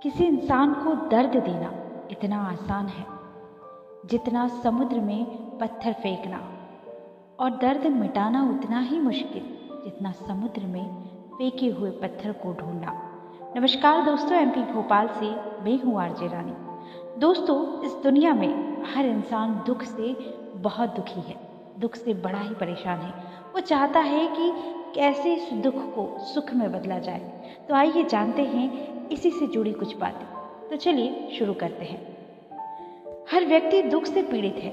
किसी इंसान को दर्द देना इतना आसान है जितना समुद्र में पत्थर फेंकना, और दर्द मिटाना उतना ही मुश्किल जितना समुद्र में फेंके हुए पत्थर को ढूंढना। नमस्कार दोस्तों, एमपी भोपाल से मैं हूँ आरजे रानी। दोस्तों, इस दुनिया में हर इंसान दुख से बहुत दुखी है, दुख से बड़ा ही परेशान है। वो चाहता है कि कैसे इस दुख को सुख में बदला जाए। तो आइए जानते हैं इसी से जुड़ी कुछ बातें। तो चलिए शुरू करते हैं। हर व्यक्ति दुख से पीड़ित है,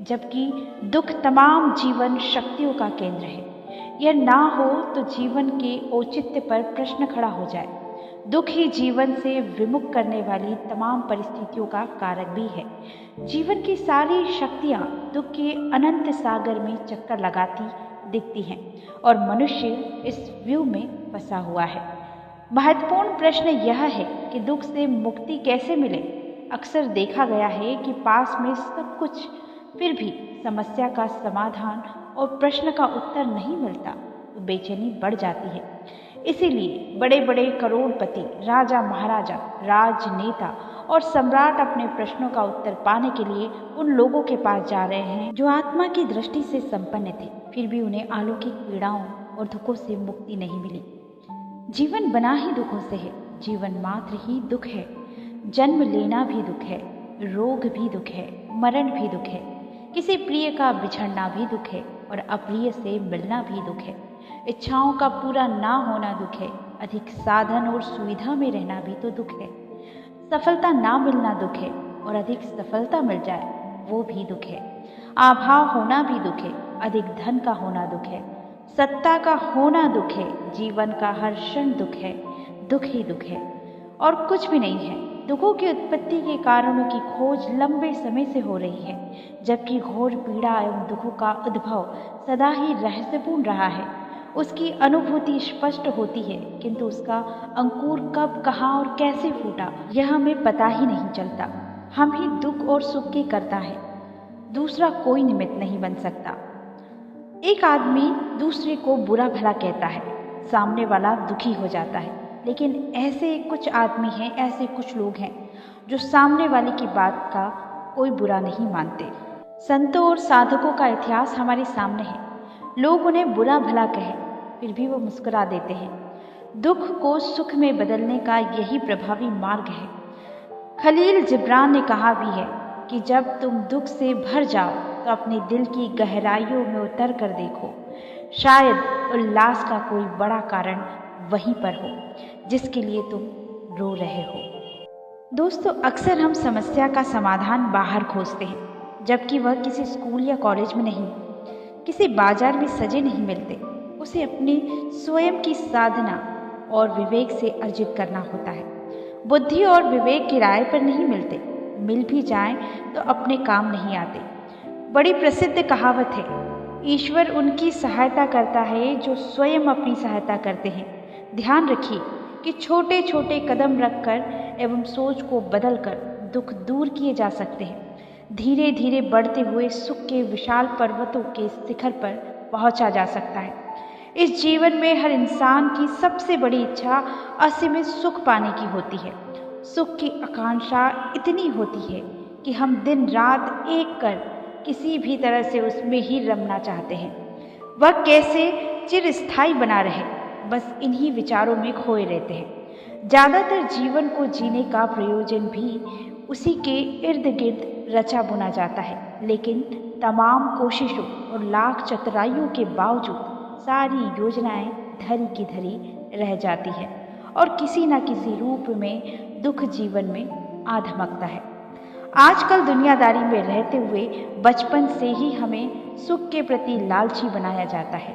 जबकि दुख तमाम जीवन शक्तियों का केंद्र है। यह ना हो तो जीवन के औचित्य पर प्रश्न खड़ा हो जाए। दुख ही जीवन से विमुख करने वाली तमाम परिस्थितियों का कारक भी है। जीवन की सारी शक्तियाँ दुख के अनंत सागर में चक्कर लगाती दिखती हैं और मनुष्य इस व्यू में फंसा हुआ है। महत्वपूर्ण प्रश्न यह है कि दुख से मुक्ति कैसे मिले। अक्सर देखा गया है कि पास में सब कुछ फिर भी समस्या का समाधान और प्रश्न का उत्तर नहीं मिलता तो बेचैनी बढ़ जाती है। इसीलिए बड़े बड़े करोड़पति, राजा महाराजा, राजनेता और सम्राट अपने प्रश्नों का उत्तर पाने के लिए उन लोगों के पास जा रहे हैं जो आत्मा की दृष्टि से संपन्न थे, फिर भी उन्हें अलौकिक पीड़ाओं और दुखों से मुक्ति नहीं मिली। जीवन बना ही दुखों से है, जीवन मात्र ही दुख है। जन्म लेना भी दुख है, रोग भी दुख है, मरण भी दुख है, किसी प्रिय का बिछड़ना भी दुख है और अप्रिय से मिलना भी दुख है। इच्छाओं का पूरा ना होना दुख है, अधिक साधन और सुविधा में रहना भी तो दुख है। सफलता ना मिलना दुख है और अधिक सफलता मिल जाए वो भी दुख है। अभाव होना भी दुख है, अधिक धन का होना दुख है। सत्ता का होना दुख है, जीवन का हर क्षण दुख है, दुख ही दुख है और कुछ भी नहीं है। दुखों की उत्पत्ति के कारणों की खोज लंबे समय से हो रही है, जबकि घोर पीड़ा एवं दुखों का उद्भव सदा ही रहस्यपूर्ण रहा है। उसकी अनुभूति स्पष्ट होती है, किंतु उसका अंकुर कब, कहाँ और कैसे फूटा यह हमें पता ही नहीं चलता। हम ही दुख और सुख के कर्ता है, दूसरा कोई निमित्त नहीं बन सकता। एक आदमी दूसरे को बुरा भला कहता है, सामने वाला दुखी हो जाता है, लेकिन ऐसे कुछ आदमी हैं, ऐसे कुछ लोग हैं जो सामने वाले की बात का कोई बुरा नहीं मानते। संतों और साधकों का इतिहास हमारे सामने है। लोग उन्हें बुरा भला कहें, फिर भी वो मुस्कुरा देते हैं। दुख को सुख में बदलने का यही प्रभावी मार्ग है। खलील जिब्रान ने कहा भी है कि जब तुम दुख से भर जाओ तो अपने दिल की गहराइयों में उतर कर देखो, शायद उल्लास का कोई बड़ा कारण वहीं पर हो जिसके लिए तुम रो रहे हो। दोस्तों, अक्सर हम समस्या का समाधान बाहर खोजते हैं, जबकि वह किसी स्कूल या कॉलेज में नहीं, किसी बाजार में सजे नहीं मिलते। उसे अपने स्वयं की साधना और विवेक से अर्जित करना होता है। बुद्धि और विवेक किराए पर नहीं मिलते, मिल भी जाएं तो अपने काम नहीं आते। बड़ी प्रसिद्ध कहावत है, ईश्वर उनकी सहायता करता है जो स्वयं अपनी सहायता करते हैं। ध्यान रखिए कि छोटे छोटे कदम रखकर एवं सोच को बदलकर दुख दूर किए जा सकते हैं। धीरे धीरे बढ़ते हुए सुख के विशाल पर्वतों के शिखर पर पहुंचा जा सकता है। इस जीवन में हर इंसान की सबसे बड़ी इच्छा असीमित सुख पाने की होती है। सुख की आकांक्षा इतनी होती है कि हम दिन रात एक कर किसी भी तरह से उसमें ही रमना चाहते हैं। वह कैसे चिरस्थायी बना रहे, बस इन्हीं विचारों में खोए रहते हैं। ज़्यादातर जीवन को जीने का प्रयोजन भी उसी के इर्द गिर्द रचा बुना जाता है, लेकिन तमाम कोशिशों और लाख चतुराइयों के बावजूद सारी योजनाएं धरी की धरी रह जाती है और किसी न किसी रूप में दुख जीवन में आ धमकता है। आजकल दुनियादारी में रहते हुए बचपन से ही हमें सुख के प्रति लालची बनाया जाता है।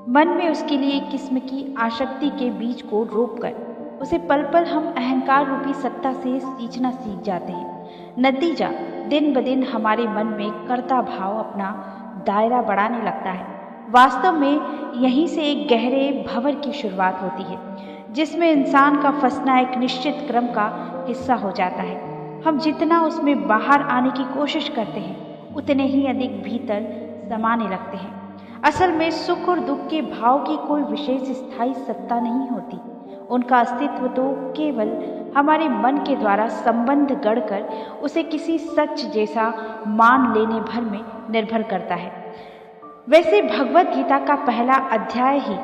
मन में उसके लिए एक किस्म की आसक्ति के बीज को रोपकर उसे पल पल हम अहंकार रूपी सत्ता से सींचना सीख जाते हैं। नतीजा दिन ब दिन हमारे मन में कर्ता भाव अपना दायरा बढ़ाने लगता है। वास्तव में यहीं से एक गहरे भंवर की शुरुआत होती है, जिसमें इंसान का फंसना एक निश्चित क्रम का हिस्सा हो जाता है। हम जितना उसमें बाहर आने की कोशिश करते हैं, उतने ही अधिक भीतर समाने लगते हैं। असल में सुख और दुख के भाव की कोई विशेष स्थायी सत्ता नहीं होती, उनका अस्तित्व तो केवल हमारे मन के द्वारा संबंध गढ़कर उसे किसी सच जैसा मान लेने भर में निर्भर करता है। वैसे भगवत गीता का पहला अध्याय ही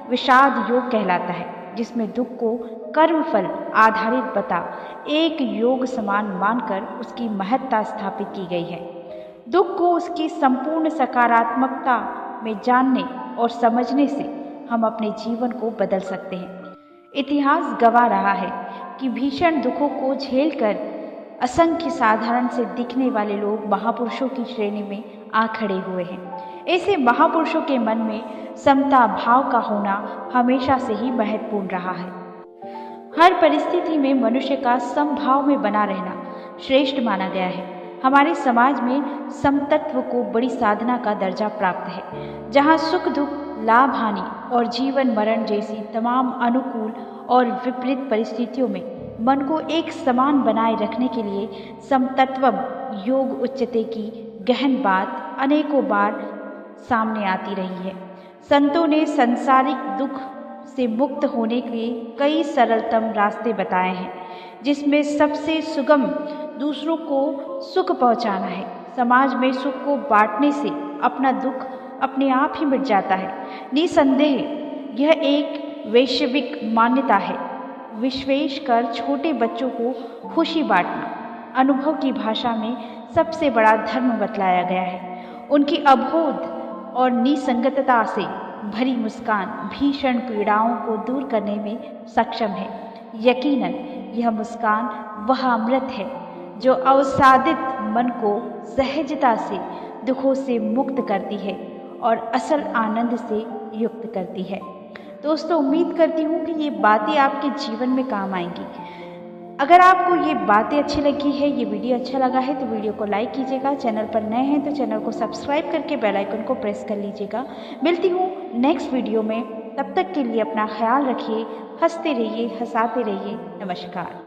विषाद योग कहलाता है, जिसमें दुख को कर्मफल आधारित बता एक योग समान मानकर उसकी महत्ता स्थापित की गई है। दुख को उसकी संपूर्ण सकारात्मकता में जानने और समझने से हम अपने जीवन को बदल सकते हैं। इतिहास गवाह रहा है कि भीषण दुखों को झेलकर असंख्य साधारण से दिखने वाले लोग महापुरुषों की श्रेणी में आ खड़े हुए हैं। ऐसे महापुरुषों के मन में समता भाव का होना हमेशा से ही महत्वपूर्ण रहा है। हर परिस्थिति में मनुष्य का समभाव में बना रहना श्रेष्ठ माना गया है। हमारे समाज में समतत्व को बड़ी साधना का दर्जा प्राप्त है, जहाँ सुख दुख, लाभ हानि और जीवन मरण जैसी तमाम अनुकूल और विपरीत परिस्थितियों में मन को एक समान बनाए रखने के लिए समतत्वम योग उच्चते की गहन बात अनेकों बार सामने आती रही है। संतों ने सांसारिक दुख से मुक्त होने के कई सरलतम रास्ते बताए हैं, जिसमें सबसे सुगम दूसरों को सुख पहुंचाना है। समाज में सुख को बांटने से अपना दुख अपने आप ही मिट जाता है। निसंदेह यह एक वैश्विक मान्यता है। विशेषकर छोटे बच्चों को खुशी बांटना अनुभव की भाषा में सबसे बड़ा धर्म बतलाया गया है। उनकी अबोध और निसंगतता से भरी मुस्कान भीषण पीड़ाओं को दूर करने में सक्षम है। यकीनन यह मुस्कान वह अमृत है जो अवसादित मन को सहजता से दुखों से मुक्त करती है और असल आनंद से युक्त करती है। दोस्तों, उम्मीद करती हूँ कि ये बातें आपके जीवन में काम आएंगी। अगर आपको ये बातें अच्छी लगी है, ये वीडियो अच्छा लगा है तो वीडियो को लाइक कीजिएगा। चैनल पर नए हैं तो चैनल को सब्सक्राइब करके बेल आइकन को प्रेस कर लीजिएगा। मिलती हूँ नेक्स्ट वीडियो में, तब तक के लिए अपना ख्याल रखिए, हंसते रहिए, हंसाते रहिए। नमस्कार।